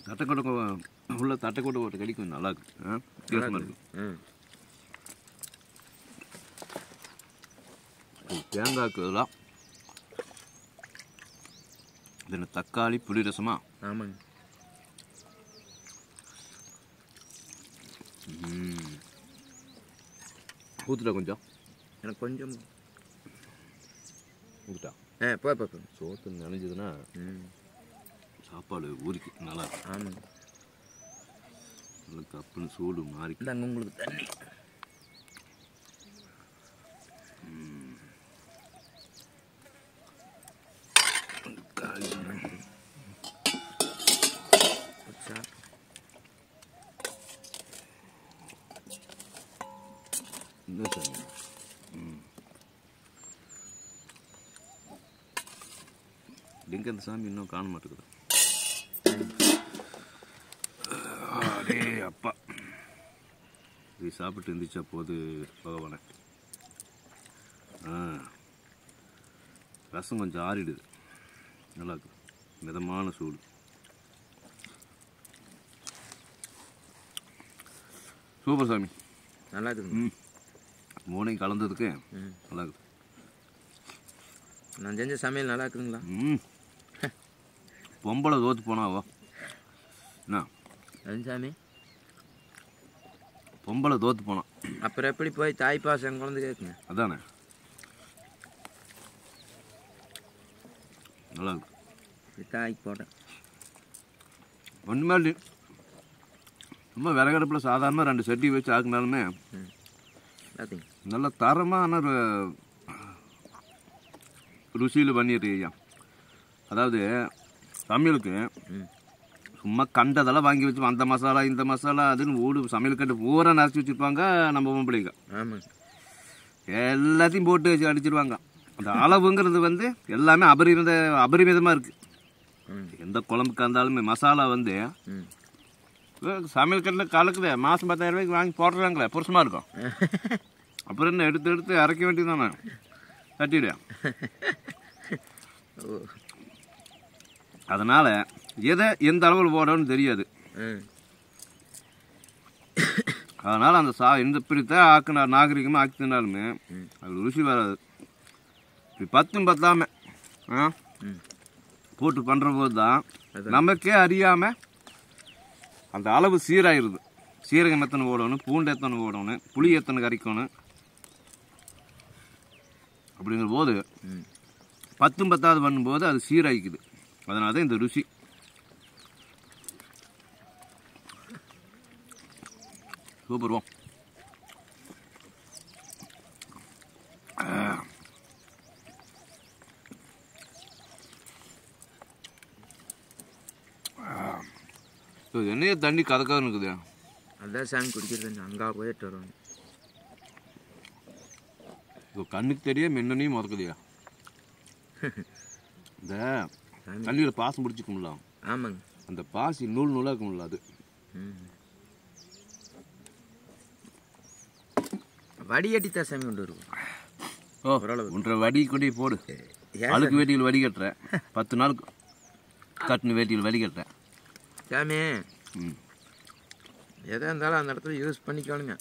தட்டைக்கொட்டை உள்ள தட்டைக்கொட்டை போட்டு கடிக்கும், நல்லா இருக்கு. வித்தியாசமாக இருக்கு. தேங்காய்க்கு இதெல்லாம் இது தக்காளி புளி ரசமா? ஆமாங்க. ஊற்றுட்டா கொஞ்சம் எனக்கு கொஞ்சம் ஊற்றுட்டா போ சோத்து நினைஞ்சதுன்னா சாப்பாடு ஊறிக்கு நல்லா இருக்கும். ஆமாங்க. நல்லா கப்புன்னு சூடு மாறி இந்தாங்க உங்களுக்கு தண்ணி. என்ன சாமி? எங்க அந்த சாமி இன்னும் காண மாட்டேங்குது. அடே அப்பா, இது சாப்பிட்டு இருந்துச்சா போது பகவானே. ரசம் கொஞ்சம் ஆறிடுது, நல்லா இருக்கு, மிதமான சூடு. சூப்பர் சாமி, நல்லா இருக்குது. மூணையும் கலந்ததுக்கு நல்லா இருக்குது. நான் செஞ்ச சமையல் நல்லா இருக்குதுங்களா? பொம்பளை தோத்து போனாவோ என்ன சாமி? பொம்பளை தோத்து போனான், அப்புறம் எப்படி போய் தாய் பாசம் என் குழந்தை கேட்குங்க? அதானே, நல்லா இருக்கு. தாய்க்கு போட்டேன் ஒன்றுமே இல்லை, சும்மா விறகடுப்பில் சாதாரணமாக 2 சட்டி வச்சு ஆக்குனாலுமே நல்ல தரமான ருசியில் பண்ணிடுறியா. அதாவது சமையலுக்கு சும்மா கண்டதெல்லாம் வாங்கி வச்சு அந்த மசாலா இந்த மசாலா அதுன்னு ஊடு சமையலுக்கட்டு பூரா நரைச்சி வச்சுருப்பாங்க நம்ம பொம்பளைங்க. எல்லாத்தையும் போட்டு வச்சு அடிச்சிருவாங்க. அந்த அளவுங்கிறது வந்து எல்லாமே அபரிமிதமாக இருக்குது. எந்த குழம்புக்கு இருந்தாலுமே மசாலா வந்து சமையல் கட்டில் கலக்குது, மாதம் 10,000 ரூபாய்க்கு வாங்கி போடுறாங்களே, புருஷமாக இருக்கும். அப்புறம் என்ன எடுத்து அரைக்க வேண்டியதுதானே, தட்டிவிட. அதனால் எதை எந்த அளவில் போடணும்னு தெரியாது. அதனால் அந்த இந்த இப்படித்தான் ஆக்கின நாகரிகமாக ஆக்கி தின்னாலுமே அது ருசி வராது. இப்படி 10 பத்தாமல் போட்டு பண்ணுற போது தான் நமக்கே அறியாமல் அந்த அளவு சீராயிருது. சீரகம் எத்தனை போடணும், பூண்டு எத்தனை போடணும், புளி எத்தனை கரைக்கணும் அப்படிங்கிற போது 10 பத்தாவது பண்ணும்போது அது சீராயிக்குது. அதனால தான் இந்த ருசி. சூப்பர்வோம். என்னையே தண்ணி கதக்காக இருக்குது. அதான் சாமி குடிக்கிறது, அங்கே போயிட்டு வருவாங்க. இப்போ கண்ணுக்கு தெரிய மென்னையும் மறக்குதியா. இந்த தண்ணியில் பாசம் பிடிச்சிக்கும்ல. ஆமாங்க. அந்த பாசி நூல் நூலாக இருக்கும்ல, அது வடிகட்டித்தான் சாமி கொண்டு வருவோம். ஒன்றரை வடி கொண்டு போடு. அழுக்கு வேட்டியில் வடி கட்டுறேன், 10 நாளுக்கு கட்டின வேட்டியில் வடி கட்டுறேன் சாமி. எதாக இருந்தாலும் அந்த இடத்துல யூஸ் பண்ணிக்கணுங்க.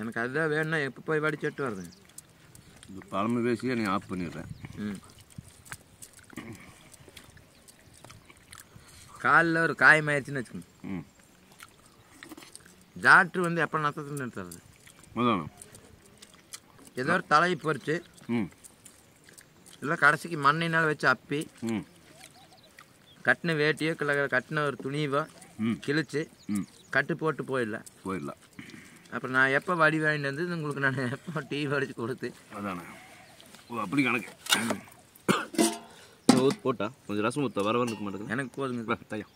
எனக்கு அதுதான் வேணும்னா எப்போ போய் வடிச்சட்டு வருதுங்க. இந்த பழமை பேசியே நீ ஆஃப் பண்ணிடுறேன். காலில் ஒரு காயமாயிடுச்சுன்னு வச்சுக்கோங்க, டாக்டர் வந்து எப்போ நத்தத்துன்னு எடுத்துறது. ஏதோ ஒரு தலையை பொறிச்சு இல்லை கடைசிக்கு மண்ணினால் வச்சு அப்பி கட்டின வேட்டியோ கட்டின ஒரு துணிவோ கிழிச்சு கட்டு போட்டு போயிடலாம். அப்புறம் நான் எப்போ வடி வாங்கிட்டு வந்து உங்களுக்கு நான் எப்போ டீ வடிச்சு கொடுத்து அதானே. ஓ அப்படி கணக்கு. ஊற்று போட்டா கொஞ்சம் ரசம் ஊற்ற வர இருக்க மாட்டேங்குது. எனக்கு போதுங்க தையா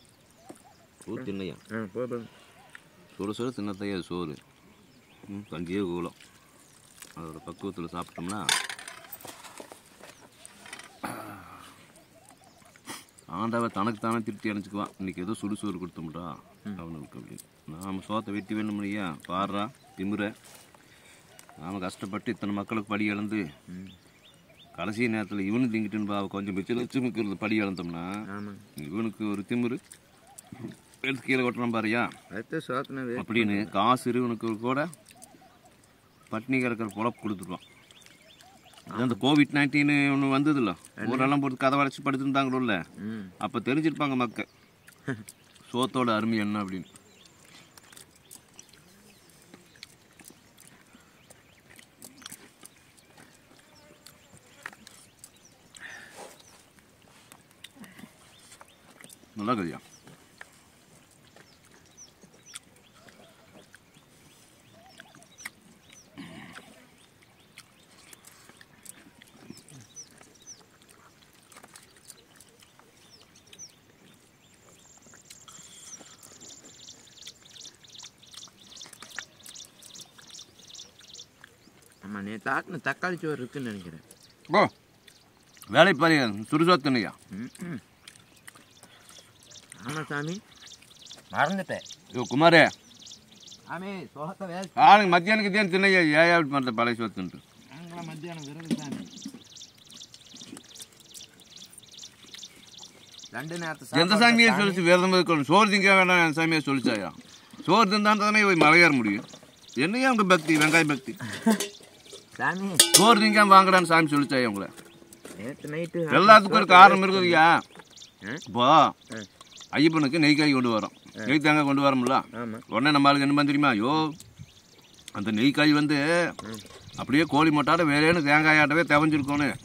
ஊற்று தின்னையா. போதும். சுட தின்ன தையா சோறு கஞ்சியே கூலம். அதோட பக்குவத்தில் சாப்பிட்டோம்னா ஆண்டாவை தனக்கு தானே திருப்தி அணைச்சிக்குவான். இன்றைக்கி ஏதோ சுடுசோறு கொடுத்தோம்டா அவனுக்கு அப்படின்னு. நாம் சோத்தை வெட்டி வேணும் இல்லையா, பாடுறா திமுறை. நாம் கஷ்டப்பட்டு இத்தனை மக்களுக்கு படி இழந்து கடைசி நேரத்தில் இவனு திங்கிட்டுன்னு கொஞ்சம் மிச்சமிக்கிறது படி இழந்தோம்னா இவனுக்கு ஒரு திமுரு எடுத்து கீழே கொட்டுறான் பாருயா அப்படின்னு காசு இவனுக்கு கூட பட்னி கிடக்கிற பொழப்பு கொடுத்துருவான். அந்த COVID-19 ஒன்று வந்ததில்ல, ஊரெல்லாம் போட்டு கதை வளைச்சி படுத்துருந்தாங்களோல்ல, அப்போ தெரிஞ்சிருப்பாங்க மக்கள் சோத்தோட அருமை என்ன அப்படின்னு. நல்லா கறியா. ஆமாம், நேற்று ஆட்டின தக்காளி சோறு இருக்குன்னு நினைக்கிறேன். ஓ வேலை பாரு சுடுசோத்துனையா. ஆமாம் சாமி, மறந்துட்டேன். ஐயோ குமாரே, சாமி சோகத்தை வேலை ஆளுங்க மத்தியானுக்கு தேன் தின்னையா ஏயா அப்படி பண்ணுற பழைய சோத்துன்ட்டு. நாங்களாம் மத்தியானம் விரதம் சாமி. 2 நேரத்து எந்த சாமியை சொல்லிச்சு விரதம் இருக்கணும்? சோறு திங்க வேண்டாம் என் சாமியை சொல்லிச்சாயா? சோறு தின்தான் தானே போய் மலையேற முடியும். என்னையா உங்க பக்தி, வெங்காய பக்தி? சாமி சோறு திங்காம வாங்கடான்னு சாமி சொல்லிச்சாயா உங்களை? நேற்று நைட்டு எல்லாத்துக்கும் ஒரு காரணம் இருக்குதுயா. இப்போ ஐயப்பனுக்கு நெய்க்காய் கொண்டு வரோம், நெய் தேங்காய் கொண்டு வரோம்ல. உடனே நம்ம ஆளுக்கு என்ன தெரியுமா? ஐயோ அந்த நெய்க்காய் வந்து அப்படியே கோழி மொட்டாட வேறேன்னு தேங்காயாட்டவே தேவைஞ்சிருக்கணும்.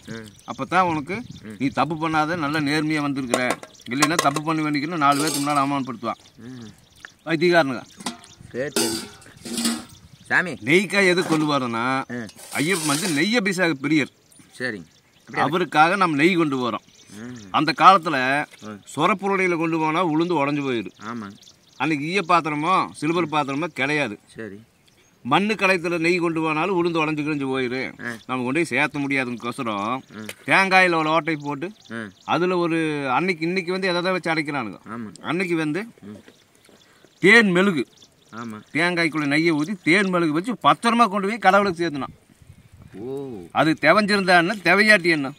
அப்போ தான் உனக்கு நீ தப்பு பண்ணாத நல்ல நேர்மையாக வந்திருக்கிற, இல்லைன்னா தப்பு பண்ண வேண்டிக்கணும் 4 பேருக்கு முன்னால் அவமானப்படுத்துவான் வைத்தியக்காரனுங்க. சரி சாமி, நெய்க்காய் எதுக்கு கொண்டு வரோன்னா ஐயப்பன் வந்து நெய் அபிஷேக பிரியர். சரிங்க, அவருக்காக நம்ம நெய் கொண்டு வரோம். அந்த காலத்தில் சொரப்புருளையில் கொண்டு போனால் உளுந்து உடஞ்சி போயிடும். ஆமாம், அன்றைக்கி ஈய பாத்திரமோ சில்வர் பாத்திரமோ கிடையாது. சரி, மண்ணு களையத்தில் நெய் கொண்டு போனாலும் உளுந்து உடஞ்சி கிழிஞ்சு போயிடு. நம்ம கொண்டு போய் சேர்த்த முடியாதுங்கொசரம் தேங்காயில் ஒரு ஓட்டை போட்டு அதில் ஒரு இன்னைக்கு வந்து எதை வச்சு அடைக்கிறானுங்க. அன்னைக்கு வந்து தேன் மெழுகு, ஆமாம், தேங்காய்க்குள்ளே நெய்யை ஊற்றி தேன் மெழுகு வச்சு பத்திரமா கொண்டு போய் கடவுளுக்கு சேர்த்துனான். ஓ அது தேவைஞ்சிருந்தா என்ன, தேவையாட்டி என்ன,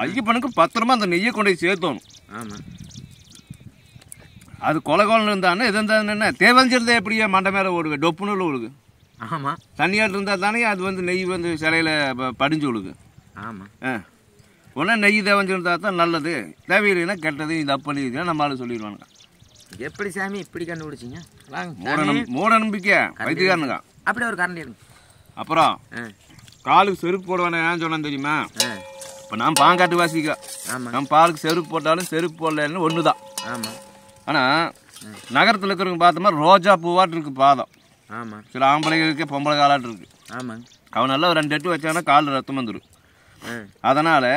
ஐயப்பனுக்கு பத்திரமா அந்த நெய்யை கொண்டு போய் சேர்த்தோணும். ஆமாம், அது கொலை கொலை இருந்தானே எது இருந்தா என்ன, தேவைஞ்சிருந்தா எப்படியா மண்டை மேலே ஓடுங்க, டொப்புன்னு ஒழுகு. ஆமாம், தண்ணியாட்டு இருந்தால் தானே அது வந்து நெய் வந்து சிலையில் படிஞ்சு ஒழுகு. ஆமாம், உடனே நெய் தேவைஞ்சிருந்தா தான் நல்லது, தேவையில்லைன்னா கெட்டது, இது அப்படி இதுன்னா நம்ம ஆளு சொல்லிடுவானுங்க. எப்படி சாமி இப்படி கண்டுபிடிச்சிங்க? மூட நம்பிக்கை வைத்தியக்காரனுங்க. அப்படியே ஒரு கரண்டி எடுங்க. அப்புறம் காலுக்கு செருப்பு போடுவானே ஏன் சொன்னான்னு தெரியுமா? இப்போ நான் பாங்காட்டு வாசிக்க, நம்ம பாலுக்கு செருப்பு போட்டாலும் செருப்பு போடலன்னு ஒன்று தான். ஆமாம், ஆனால் நகரத்தில் இருக்கிறவங்க பார்த்த மாதிரி ரோஜா பூவாட்டு இருக்கு பாதம். ஆமாம், சில ஆம்பளைகளுக்கு பொம்பளை காலாட்டு இருக்கு. ஆமாம், அவனெல்லாம் ஒரு 2 எட்டு வச்சானா காலில் ரத்தம் வந்துடும். அதனால்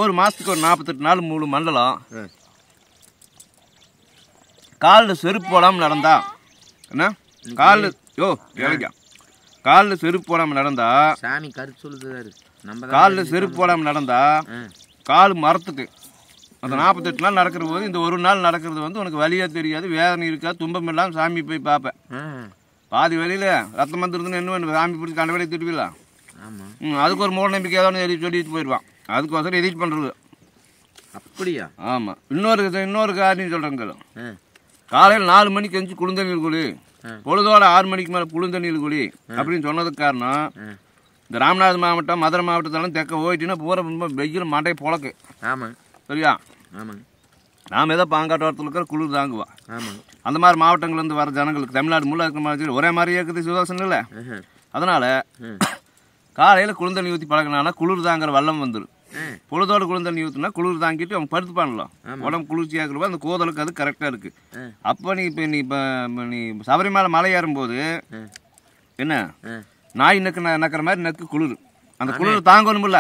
ஒரு மாதத்துக்கு ஒரு 48 நாள் 3 மண்டலம் காலில் செருப்பு போடாமல் நடந்தா என்ன, காலில் காலில் செருப்பு போடாமல் நடந்தா, சாமி கருத்து சொல்லுது, காலில் செருப்பு போடாமல் நடந்தா கால் மரத்துக்கு அந்த 48 நாள் நடக்கிற போது இந்த ஒரு நாள் நடக்கிறது வந்து உனக்கு வலியாக தெரியாது, வேதனை இருக்காது, துன்பம் இல்லாமல் சாமி போய் பார்ப்பேன். பாதி வழியில் ரத்தம் வந்துருதுன்னு என்ன சாமி பிடிச்சி கண்ட வேலையை திருப்பிடலாம். அதுக்கு ஒரு மூட நம்பிக்கை ஏதாவது சொல்லிட்டு போயிடுவான், அதுக்கோசரம் எடிட் பண்ணுறது. அப்படியா? ஆமாம். இன்னொரு காரியம் சொல்கிறேங்க. காலையில் 4 மணிக்கு எஞ்சி குளிர்ந்தண்ணீர் குழி, பொழுதோட 6 மணிக்கு மேலே குளிர்ந்தண்ணீர் குழி அப்படின்னு சொன்னதுக்கு காரணம், இந்த ராமநாதபுரம் மாவட்டம் மதுரை மாவட்டத்தெல்லாம் தெற்க போயிட்டுன்னா பூரா ரொம்ப வெயில் மண்டையை புழக்கு. ஆமாம், சரியா? ஆமாங்க, நாம் ஏதோ பாங்காட்டத்தில் இருக்கிற குளிர் தாங்குவா. ஆமாங்க, அந்த மாதிரி மாவட்டங்கள்லேருந்து வர ஜனங்களுக்கு தமிழ்நாடு முள்ள இருக்கிற மாதிரி ஒரே மாதிரியே இருக்குது சுதாசன் இல்லை. அதனால் காலையில் குளிர்ந்தண்ணி ஊற்றி பழகினானா குளிர் தாங்கிற வல்லம் வந்துடும். பொழுதோட குளிர்ந்தண்ணி ஊற்றினா குளிர் தாங்கிட்டு அவங்க படுத்து பண்ணலாம், உடம்பு குளிர்ச்சியாக இருக்கிறப்ப அந்த கோதலுக்கு அது கரெக்டாக இருக்குது. அப்போ நீ சபரிமலை மலை ஏறும்போது என்ன நாய் நக்கிற மாதிரி நக்கு குளிர், அந்த குளிர் தாங்கணுமில்ல,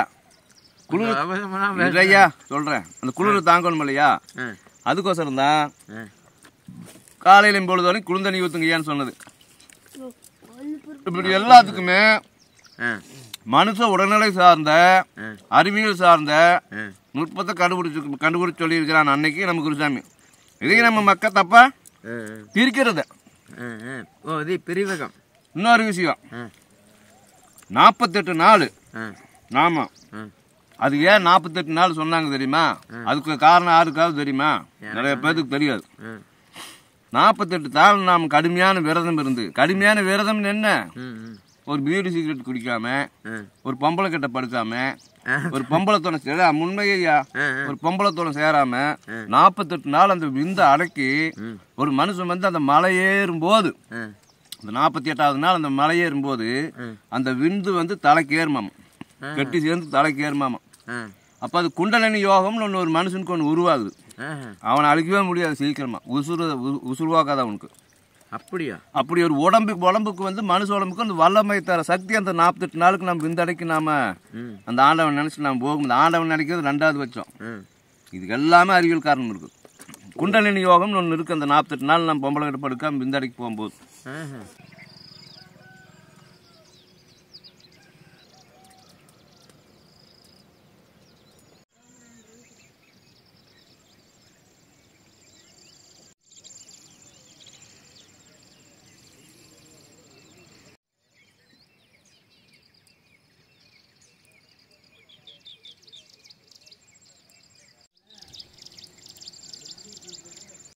குளிர் ஐயா சொல்கிறேன், அந்த குளிர் தாங்கணும் இல்லையா, அதுக்கோசரம் தான் காலையிலும் பொழுதோடையும் குளிர்ந்தண்ணி ஊற்றுங்கய்யான்னு சொன்னது. இப்படி எல்லாத்துக்குமே மனுஷ உடல்நிலை சார்ந்த அறிவியல் சார்ந்த நுட்பத்தை கண்டுபிடிச்சு சொல்லியிருக்கிறான் அன்னைக்கு நம்ம குருசாமி. இதையும் நம்ம மக்கள் தப்பா பிரிக்கிறது. பிரிவகம். இன்னொரு விஷயம், 48 நாள் நாம, அது ஏன் 48 நாள் சொன்னாங்க தெரியுமா? அதுக்கு காரணம் யாருக்காவது தெரியுமா? நிறைய பேருக்கு தெரியாது. 48 நாள் நாம் கடுமையான விரதம் இருந்து, கடுமையான விரதம் என்ன, ஒரு பீடி சிகரெட் குடிக்காம, ஒரு பொம்பளை கிட்ட படுக்காம, ஒரு பொம்பளத்தோட முன்மையா ஒரு பொம்பளத்தோட சேராம 48 நாள் அந்த விந்த அடக்கி ஒரு மனுஷன் வந்து அந்த மலை ஏறும் போது, அந்த 48வது நாள் அந்த மலை ஏறும் போது அந்த விந்து வந்து தலைக்கு ஏறுமாமா, கெட்டி சேர்ந்து தலைக்கு ஏறுமாமா. அப்ப அது குண்டலினி யோகம்னு ஒன்று ஒரு மனுஷனுக்கு ஒன்று உருவாகுது. அவனை அழிக்கவே முடியாது சீக்கிரமா. உசுருவாக்காத அவனுக்கு. அப்படியா? அப்படி ஒரு உடம்புக்கு வந்து மனுஷ உடம்புக்கு அந்த வல்லமை தர சக்தி அந்த 48 நாளுக்கு நம்ம விந்தடைக்கு நாம அந்த ஆண்டவன் நினைச்சு நம்ம போகும். ஆண்டவன் நினைக்கிறது 2வது பட்சம். இதுக்கு எல்லாமே அறிவியல் காரணம் இருக்கு. குண்டலினி யோகம்னு ஒன்று இருக்கு. அந்த 48 நாள் நம்ம பொம்பளை கிட்ட படுக்காம விந்தடைக்கு போகும்போது